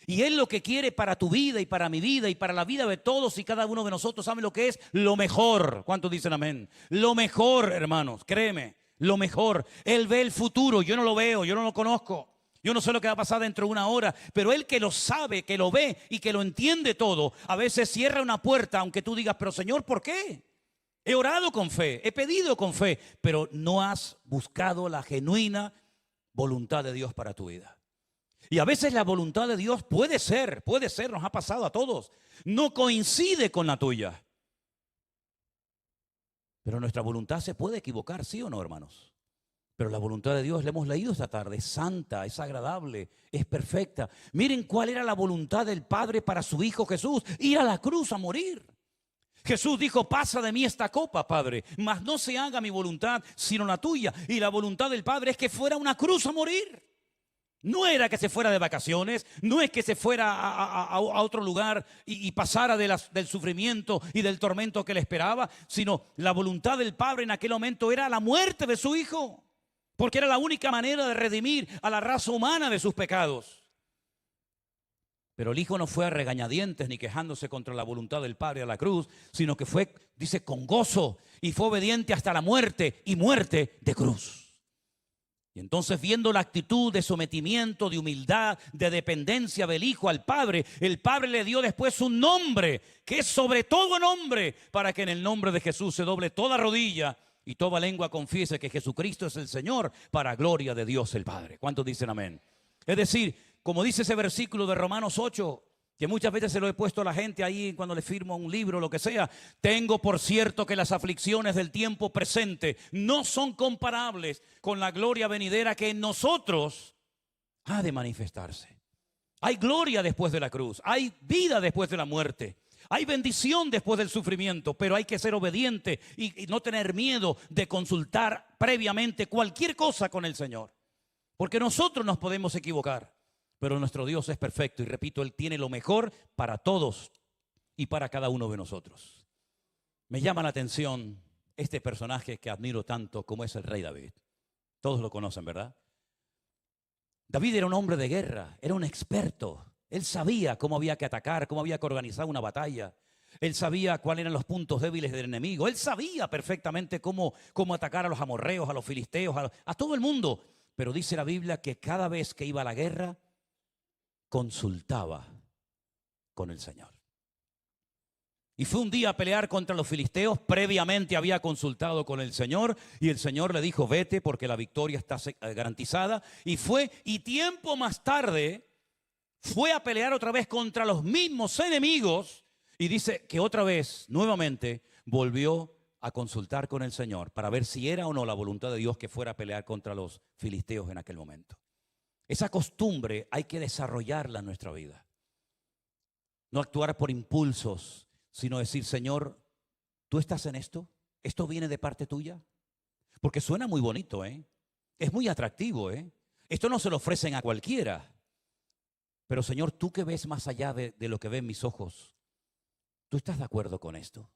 Y Él lo que quiere para tu vida y para mi vida y para la vida de todos y cada uno de nosotros, ¿saben lo que es? Lo mejor. ¿Cuántos dicen amén? Lo mejor, hermanos, créeme, lo mejor. Él ve el futuro, yo no lo veo, yo no lo conozco. Yo no sé lo que va a pasar dentro de una hora, pero Él que lo sabe, que lo ve y que lo entiende todo, a veces cierra una puerta, aunque tú digas, pero Señor, ¿por qué? He orado con fe, he pedido con fe, pero no has buscado la genuina voluntad de Dios para tu vida. Y a veces la voluntad de Dios puede ser, nos ha pasado a todos, no coincide con la tuya. Pero nuestra voluntad se puede equivocar, ¿sí o no, hermanos? Pero la voluntad de Dios, la hemos leído esta tarde, es santa, es agradable, es perfecta. Miren cuál era la voluntad del Padre para su Hijo Jesús, ir a la cruz a morir. Jesús dijo, pasa de mí esta copa, Padre, mas no se haga mi voluntad, sino la tuya. Y la voluntad del Padre es que fuera una cruz a morir. No era que se fuera de vacaciones, no es que se fuera a otro lugar y pasara del sufrimiento y del tormento que le esperaba, sino la voluntad del Padre en aquel momento era la muerte de su Hijo. Porque era la única manera de redimir a la raza humana de sus pecados. Pero el Hijo no fue a regañadientes ni quejándose contra la voluntad del Padre a la cruz, sino que fue, dice, con gozo y fue obediente hasta la muerte y muerte de cruz. Y entonces, viendo la actitud de sometimiento, de humildad, de dependencia del Hijo al Padre, el Padre le dio después un nombre que es sobre todo nombre, para que en el nombre de Jesús se doble toda rodilla y toda lengua confiese que Jesucristo es el Señor, para gloria de Dios el Padre. ¿Cuántos dicen amén? Es decir, como dice ese versículo de Romanos 8, que muchas veces se lo he puesto a la gente ahí cuando le firmo un libro o lo que sea. Tengo por cierto que las aflicciones del tiempo presente no son comparables con la gloria venidera que en nosotros ha de manifestarse. Hay gloria después de la cruz, hay vida después de la muerte. Hay bendición después del sufrimiento, pero hay que ser obediente y no tener miedo de consultar previamente cualquier cosa con el Señor. Porque nosotros nos podemos equivocar, pero nuestro Dios es perfecto y repito, Él tiene lo mejor para todos y para cada uno de nosotros. Me llama la atención este personaje que admiro tanto como es el rey David. Todos lo conocen, ¿verdad? David era un hombre de guerra, era un experto. Él sabía cómo había que atacar, cómo había que organizar una batalla. Él sabía cuáles eran los puntos débiles del enemigo. Él sabía perfectamente cómo atacar a los amorreos, a los filisteos, a todo el mundo. Pero dice la Biblia que cada vez que iba a la guerra, consultaba con el Señor. Y fue un día a pelear contra los filisteos. Previamente había consultado con el Señor y el Señor le dijo, vete porque la victoria está garantizada. Y fue, y tiempo más tarde fue a pelear otra vez contra los mismos enemigos y dice que otra vez, nuevamente, volvió a consultar con el Señor para ver si era o no la voluntad de Dios que fuera a pelear contra los filisteos en aquel momento. Esa costumbre hay que desarrollarla en nuestra vida. No actuar por impulsos, sino decir, Señor, ¿tú estás en esto? ¿Esto viene de parte tuya? Porque suena muy bonito, ¿eh? Es muy atractivo, ¿eh? Esto no se lo ofrecen a cualquiera. Pero Señor, tú que ves más allá de lo que ven mis ojos, ¿tú estás de acuerdo con esto?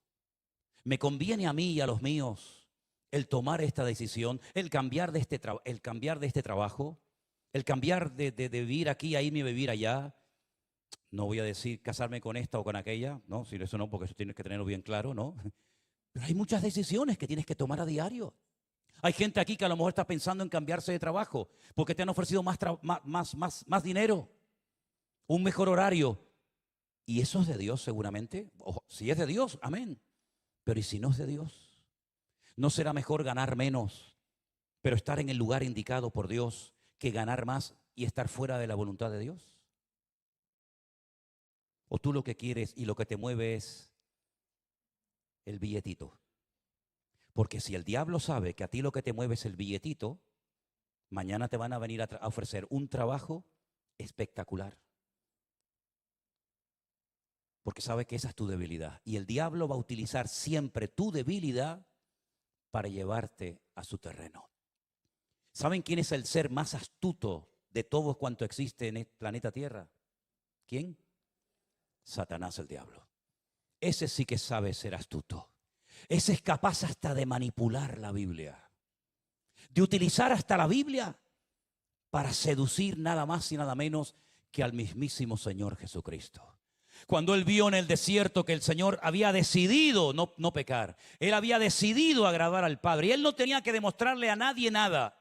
¿Me conviene a mí y a los míos el tomar esta decisión, el cambiar de este trabajo, el cambiar de vivir aquí a irme a vivir allá? No voy a decir casarme con esta o con aquella, no, si eso no, porque eso tienes que tenerlo bien claro, ¿no? Pero hay muchas decisiones que tienes que tomar a diario. Hay gente aquí que a lo mejor está pensando en cambiarse de trabajo porque te han ofrecido más dinero, un mejor horario. ¿Y eso es de Dios seguramente? Ojo, si es de Dios, amén. Pero ¿y si no es de Dios? ¿No será mejor ganar menos, pero estar en el lugar indicado por Dios, que ganar más y estar fuera de la voluntad de Dios? ¿O tú lo que quieres y lo que te mueve es el billetito? Porque si el diablo sabe que a ti lo que te mueve es el billetito, mañana te van a venir a ofrecer un trabajo espectacular. Porque sabe que esa es tu debilidad. Y el diablo va a utilizar siempre tu debilidad para llevarte a su terreno. ¿Saben quién es el ser más astuto de todo cuanto existe en el planeta Tierra? ¿Quién? Satanás, el diablo. Ese sí que sabe ser astuto. Ese es capaz hasta de manipular la Biblia. De utilizar hasta la Biblia para seducir nada más y nada menos que al mismísimo Señor Jesucristo. Cuando él vio en el desierto que el Señor había decidido no pecar, él había decidido agradar al Padre y él no tenía que demostrarle a nadie nada.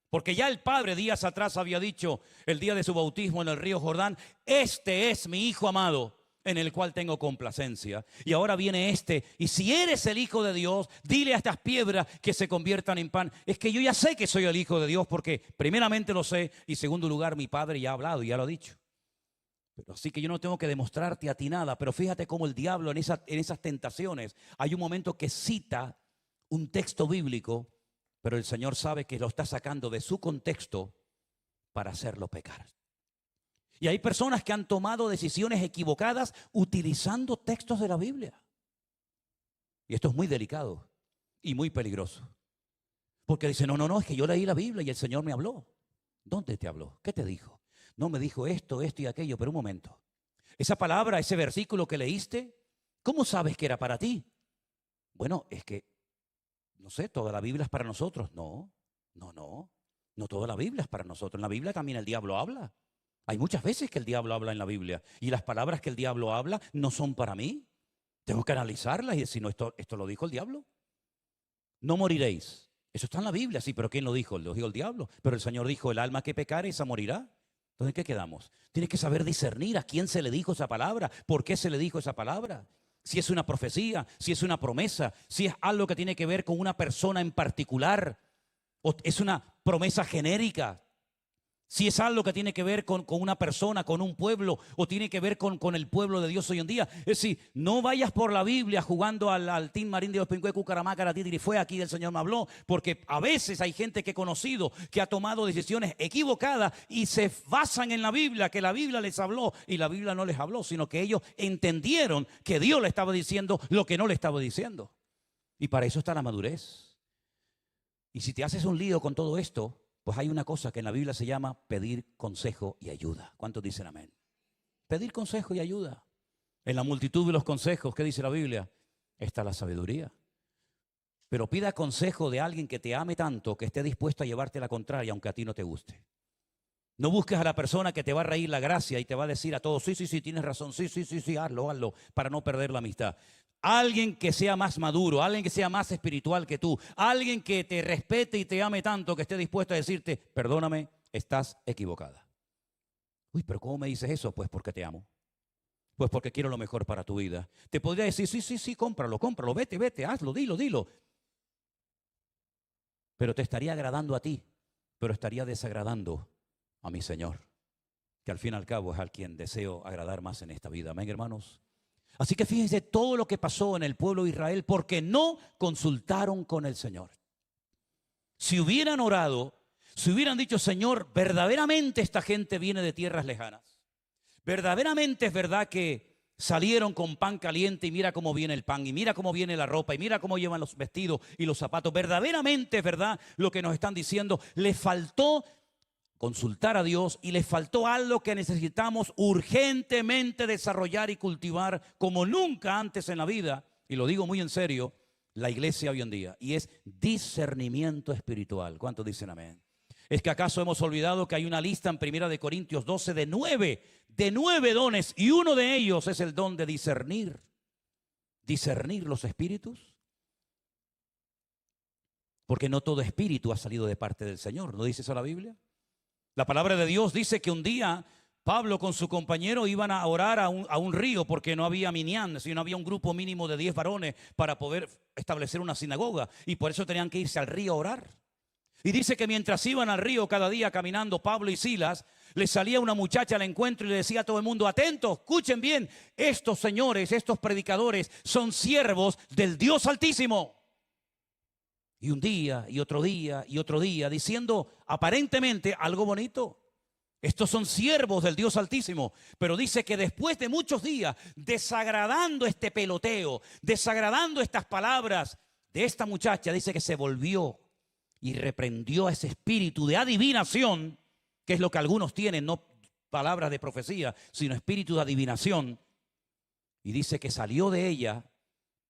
Porque ya el Padre días atrás había dicho, el día de su bautismo en el río Jordán, este es mi Hijo amado, en el cual tengo complacencia. Y ahora viene este, y si eres el Hijo de Dios, dile a estas piedras que se conviertan en pan. Es que yo ya sé que soy el Hijo de Dios, porque primeramente lo sé, y segundo lugar, mi Padre ya ha hablado y ya lo ha dicho. Pero así que yo no tengo que demostrarte a ti nada. Pero fíjate cómo el diablo en esas tentaciones, hay un momento que cita un texto bíblico, pero el Señor sabe que lo está sacando de su contexto para hacerlo pecar. Y hay personas que han tomado decisiones equivocadas utilizando textos de la Biblia. Y esto es muy delicado y muy peligroso. Porque dice, no, es que yo leí la Biblia y el Señor me habló. ¿Dónde te habló? ¿Qué te dijo? No, me dijo esto y aquello, pero un momento. Esa palabra, ese versículo que leíste, ¿cómo sabes que era para ti? Bueno, es que, no sé, toda la Biblia es para nosotros. No toda la Biblia es para nosotros. En la Biblia también el diablo habla. Hay muchas veces que el diablo habla en la Biblia y las palabras que el diablo habla no son para mí. Tengo que analizarlas y decir, no, esto lo dijo el diablo. No moriréis. Eso está en la Biblia, sí, pero ¿quién lo dijo? Lo dijo el diablo. Pero el Señor dijo, el alma que pecare, esa morirá. Entonces, ¿en qué quedamos? Tienes que saber discernir a quién se le dijo esa palabra, por qué se le dijo esa palabra. Si es una profecía, si es una promesa, si es algo que tiene que ver con una persona en particular, o es una promesa genérica. Si es algo que tiene que ver con una persona, con un pueblo, o tiene que ver con el pueblo de Dios hoy en día. Es decir, no vayas por la Biblia jugando al Team Marín de los Pincué, Cucaramácara, Titiri, fue aquí el Señor me habló, porque a veces hay gente que he conocido que ha tomado decisiones equivocadas y se basan en la Biblia, que la Biblia les habló y la Biblia no les habló, sino que ellos entendieron que Dios le estaba diciendo lo que no le estaba diciendo. Y para eso está la madurez. Y si te haces un lío con todo esto, pues hay una cosa que en la Biblia se llama pedir consejo y ayuda. ¿Cuántos dicen amén? Pedir consejo y ayuda. En la multitud de los consejos, ¿qué dice la Biblia? Está la sabiduría. Pero pida consejo de alguien que te ame tanto, que esté dispuesto a llevarte la contraria, aunque a ti no te guste. No busques a la persona que te va a reír la gracia y te va a decir a todos, sí, tienes razón, sí, hazlo, para no perder la amistad. Alguien que sea más maduro, alguien que sea más espiritual que tú, alguien que te respete y te ame tanto, que esté dispuesto a decirte, perdóname, estás equivocada. Uy, pero ¿cómo me dices eso? Pues porque te amo. Pues porque quiero lo mejor para tu vida. Te podría decir, sí, cómpralo, vete, hazlo, dilo. Pero te estaría agradando a ti, pero estaría desagradando a mi Señor, que al fin y al cabo es al quien deseo agradar más en esta vida. Amén, hermanos. Así que fíjense todo lo que pasó en el pueblo de Israel porque no consultaron con el Señor. Si hubieran orado, si hubieran dicho, Señor, verdaderamente esta gente viene de tierras lejanas. Verdaderamente es verdad que salieron con pan caliente y mira cómo viene el pan y mira cómo viene la ropa y mira cómo llevan los vestidos y los zapatos. Verdaderamente es verdad lo que nos están diciendo. Les faltó consultar a Dios y les faltó algo que necesitamos urgentemente desarrollar y cultivar como nunca antes en la vida, y lo digo muy en serio, la iglesia hoy en día, y es discernimiento espiritual. ¿Cuántos dicen amén? ¿Es que acaso hemos olvidado que hay una lista en 1 Corintios 12 de nueve dones, y uno de ellos es el don de discernir los espíritus? Porque no todo espíritu ha salido de parte del Señor, ¿no dice eso la Biblia? La palabra de Dios dice que un día Pablo con su compañero iban a orar a un río porque no había minyan, sino había un grupo mínimo de 10 varones para poder establecer una sinagoga y por eso tenían que irse al río a orar. Y dice que mientras iban al río cada día caminando Pablo y Silas, les salía una muchacha al encuentro y le decía a todo el mundo, atentos, escuchen bien, estos señores, estos predicadores son siervos del Dios Altísimo. Y un día, y otro día, y otro día, diciendo aparentemente algo bonito. Estos son siervos del Dios Altísimo. Pero dice que después de muchos días, desagradando este peloteo, desagradando estas palabras de esta muchacha, dice que se volvió y reprendió a ese espíritu de adivinación, que es lo que algunos tienen, no palabras de profecía, sino espíritu de adivinación. Y dice que salió de ella.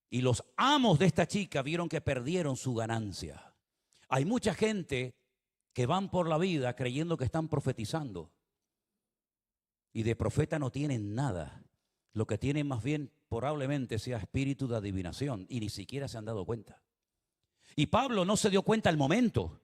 Y los amos de esta chica vieron que perdieron su ganancia. Hay mucha gente que van por la vida creyendo que están profetizando. Y de profeta no tienen nada. Lo que tienen más bien probablemente sea espíritu de adivinación. Y ni siquiera se han dado cuenta. Y Pablo no se dio cuenta al momento,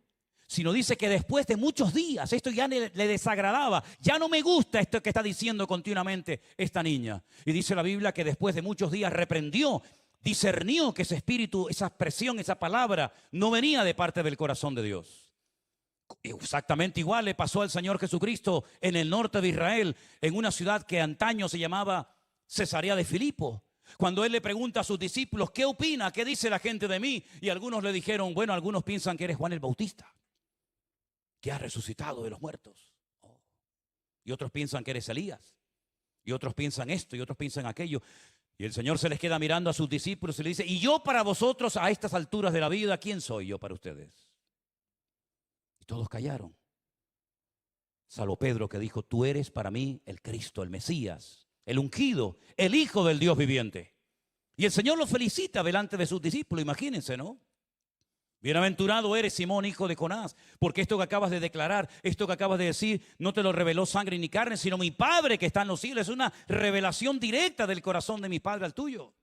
sino dice que después de muchos días, esto ya le desagradaba, ya no me gusta esto que está diciendo continuamente esta niña. Y dice la Biblia que después de muchos días reprendió, discernió que ese espíritu, esa expresión, esa palabra no venía de parte del corazón de Dios. Exactamente igual le pasó al Señor Jesucristo en el norte de Israel, en una ciudad que antaño se llamaba Cesarea de Filipo. Cuando él le pregunta a sus discípulos, ¿qué opina? ¿Qué dice la gente de mí? Y algunos le dijeron, bueno, algunos piensan que eres Juan el Bautista, que ha resucitado de los muertos. Oh. Y otros piensan que eres Elías. Y otros piensan esto y otros piensan aquello. Y el Señor se les queda mirando a sus discípulos y le dice, ¿y yo para vosotros a estas alturas de la vida, quién soy yo para ustedes? Y todos callaron. Salvo Pedro, que dijo, tú eres para mí el Cristo, el Mesías, el ungido, el Hijo del Dios viviente. Y el Señor lo felicita delante de sus discípulos, imagínense, ¿no? Bienaventurado eres, Simón, hijo de Jonás, porque esto que acabas de declarar, esto que acabas de decir, no te lo reveló sangre ni carne, sino mi Padre que está en los cielos. Es una revelación directa del corazón de mi Padre al tuyo.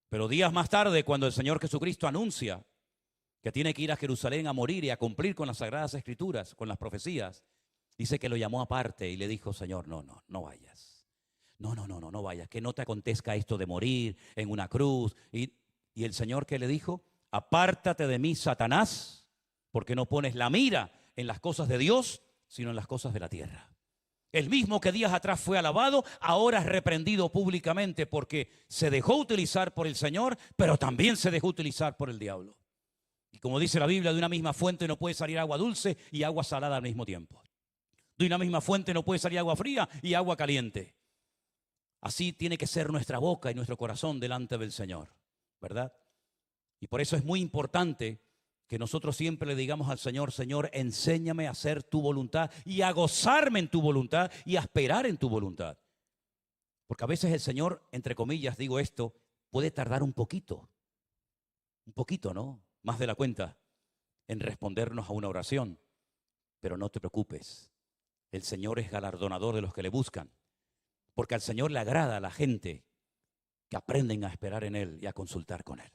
Pero días más tarde, cuando el Señor Jesucristo anuncia que tiene que ir a Jerusalén a morir y a cumplir con las Sagradas Escrituras, con las profecías, dice que lo llamó aparte y le dijo, Señor, no vayas. No vayas, que no te acontezca esto de morir en una cruz. Y el Señor, ¿qué le dijo? Apártate de mí, Satanás, porque no pones la mira en las cosas de Dios, sino en las cosas de la tierra. El mismo que días atrás fue alabado, ahora es reprendido públicamente porque se dejó utilizar por el Señor, pero también se dejó utilizar por el diablo. Y como dice la Biblia, de una misma fuente no puede salir agua dulce y agua salada al mismo tiempo. De una misma fuente no puede salir agua fría y agua caliente. Así tiene que ser nuestra boca y nuestro corazón delante del Señor, ¿verdad? Y por eso es muy importante que nosotros siempre le digamos al Señor, Señor, enséñame a hacer tu voluntad y a gozarme en tu voluntad y a esperar en tu voluntad. Porque a veces el Señor, entre comillas, digo esto, puede tardar un poquito, ¿no? Más de la cuenta, en respondernos a una oración. Pero no te preocupes, el Señor es galardonador de los que le buscan. Porque al Señor le agrada a la gente que aprenden a esperar en Él y a consultar con Él.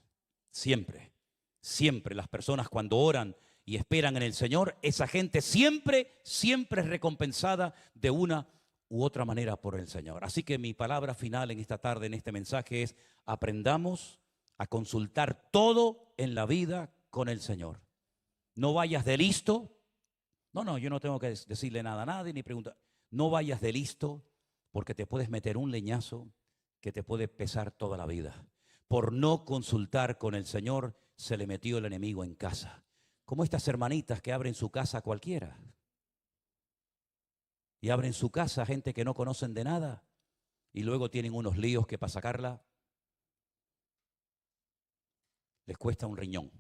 Siempre, siempre las personas cuando oran y esperan en el Señor, esa gente siempre es recompensada de una u otra manera por el Señor. Así que mi palabra final en esta tarde, en este mensaje es, aprendamos a consultar todo en la vida con el Señor. No vayas de listo. No, yo no tengo que decirle nada a nadie ni preguntar. No vayas de listo porque te puedes meter un leñazo que te puede pesar toda la vida. Por no consultar con el Señor, se le metió el enemigo en casa. Como estas hermanitas que abren su casa a cualquiera. Y abren su casa a gente que no conocen de nada. Y luego tienen unos líos que para sacarla les cuesta un riñón.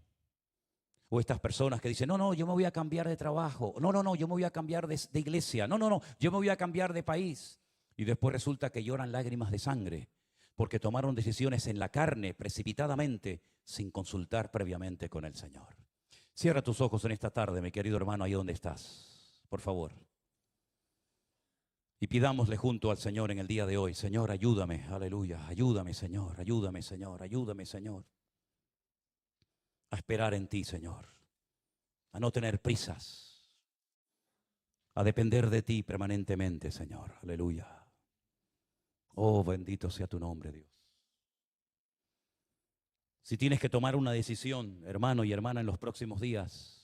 O estas personas que dicen, no, yo me voy a cambiar de trabajo. No, yo me voy a cambiar de iglesia. No, yo me voy a cambiar de país. Y después resulta que lloran lágrimas de sangre. Porque tomaron decisiones en la carne precipitadamente sin consultar previamente con el Señor. Cierra tus ojos en esta tarde, mi querido hermano, ahí donde estás, por favor. Y pidámosle junto al Señor en el día de hoy, Señor, ayúdame, aleluya, ayúdame, Señor, ayúdame, Señor, ayúdame, Señor, a esperar en ti, Señor, a no tener prisas, a depender de ti permanentemente, Señor, aleluya. Oh, bendito sea tu nombre, Dios. Si tienes que tomar una decisión, hermano y hermana, en los próximos días,